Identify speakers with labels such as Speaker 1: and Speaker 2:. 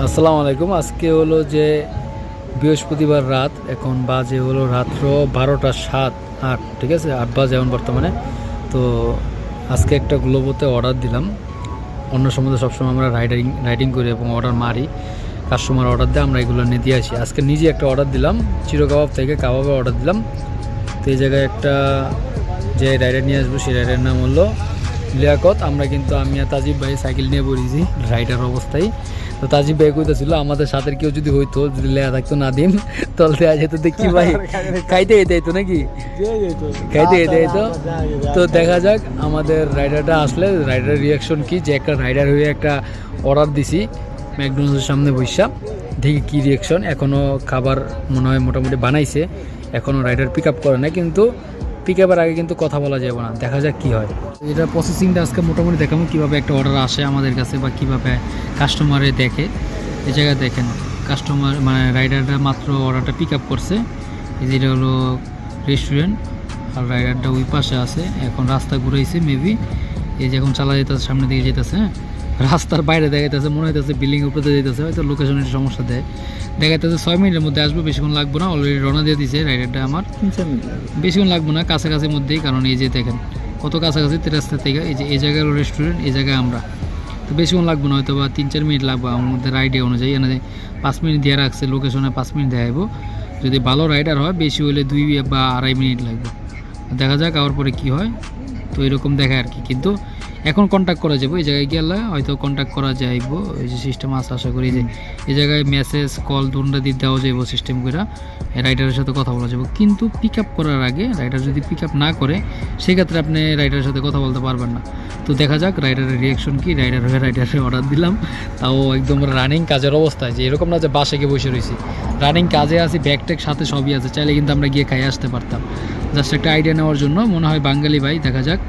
Speaker 1: আসসালামু আলাইকুম। আজকে হলো যে বৃহস্পতিবার রাত, এখন বাজে হলো রাত্র 12টা 7-8, ঠিক আছে, 8 বাজে এখন বর্তমানে। তো আজকে একটা গ্লোবোতে অর্ডার দিলাম। অন্য সময় তো সবসময় আমরা রাইডিং করি এবং অর্ডার মারি, কাস্টমার অর্ডার দেয়, আমরা এগুলো নিয়ে দিয়ে আসি। আজকে নিজে একটা অর্ডার দিলাম, চিরো কাবাব থেকে কাবাবের অর্ডার দিলাম। তো এই জায়গায় একটা যে রাইডার নিয়ে আসবো সেই রাইডারের নাম হলো লিয়াকত। আমি আর তাজিব ভাই সাইকেল নিয়ে পড়েছি রাইডার অবস্থায়। তো তাজিব ভাই কইতেছিল আমাদের সাথে কেউ যদি হইতো, যদি লেয়া থাকতো নাদিম, তাহলে দেওয়া যেত দেখি ভাই খাইতে যেতে হইতো নাকি, খাইতে যেতে হইতো। তো দেখা যাক আমাদের রাইডারটা আসলে রাইডারের রিয়াকশন কি, যে একটা রাইডার হয়ে একটা অর্ডার দিছি ম্যাকডোনাল্ডসের সামনে বসা, দেখি কী রিয়াকশন। এখনও খাবার মনে হয় মোটামুটি বানাইছে, এখনও রাইডার পিক আপ করে না, কিন্তু পিক আপের আগে কিন্তু কথা বলা যাবে না, দেখা যাক কী হয়। এটা প্রসেসিংটা আজকে মোটামুটি দেখাবো কীভাবে একটা অর্ডার আসে আমাদের কাছে বা কীভাবে কাস্টমারে দেখে। এই জায়গায় দেখেন কাস্টমার মানে রাইডারটা মাত্র অর্ডারটা পিক আপ করছে। এই যেটা হলো রেস্টুরেন্ট, আর রাইডারটা ওই পাশে আছে, এখন রাস্তা ঘুরাইছে মেবি। এই যে এখন চালা যেতেছে, সামনের দিকে যেতেছে, হ্যাঁ, রাস্তার বাইরে দেখাইতেছে, মনে হইতেছে বিল্ডিংয়ের উপরে যেতেছে, হয়তো লোকেশনের সমস্যা দেয়। দেখাইতেছে 6 মিনিটের মধ্যে আসবে, বেশিক্ষণ লাগবে না, অলরেডি রওনা দিয়ে দিয়েছে রাইডারটা আমার। বেশিক্ষণ লাগবে না, কাছাকাছি মধ্যেই, কারণ এই যে দেখেন কত কাছাকাছি রাস্তা থেকে। এই যে এই জায়গায় হলো রেস্টুরেন্ট, এই জায়গায় আমরা। তো বেশিক্ষণ লাগবে না, হয়তো বা 3-4 মিনিট লাগবে আমার মধ্যে রাইডে অনুযায়ী। এনে 5 মিনিট দিয়ে রাখছে, লোকেশনে 5 মিনিট দেখাইব। যদি ভালো রাইডার হয় বেশি হলে 2 বা 2.5 মিনিট লাগবে। দেখা যাক আবার পরে কী হয়। তো এরকম দেখায় আর কি, কিন্তু এখন কন্ট্যাক্ট করা যাবো, এই জায়গায় গেলে হয়তো কন্ট্যাক্ট করা যাইব। এই যে সিস্টেম আছে, আশা করি যে এই জায়গায় মেসেজ কল দুটা দিয়ে দেওয়া যাইব সিস্টেম করে, রাইডারের সাথে কথা বলা যাবে। কিন্তু পিক আপ করার আগে রাইডার যদি পিক আপ না করে, সেক্ষেত্রে আপনি রাইডারের সাথে কথা বলতে পারবেন না। তো দেখা যাক রাইডারের রিয়াকশন কি। রাইডারের অর্ডার দিলাম, তাও একদম রানিং কাজের অবস্থায়, যে এরকম না যে বাসে গিয়ে বসে রয়েছি, রানিং কাজে আছি, ব্যাগ ট্যাগ সাথে সবই আছে, চাইলে কিন্তু আমরা গিয়ে খাই আসতে পারতাম। জাস্ট একটা আইডিয়া নেওয়ার জন্য। মনে হয় বাঙালি ভাই, দেখা যাক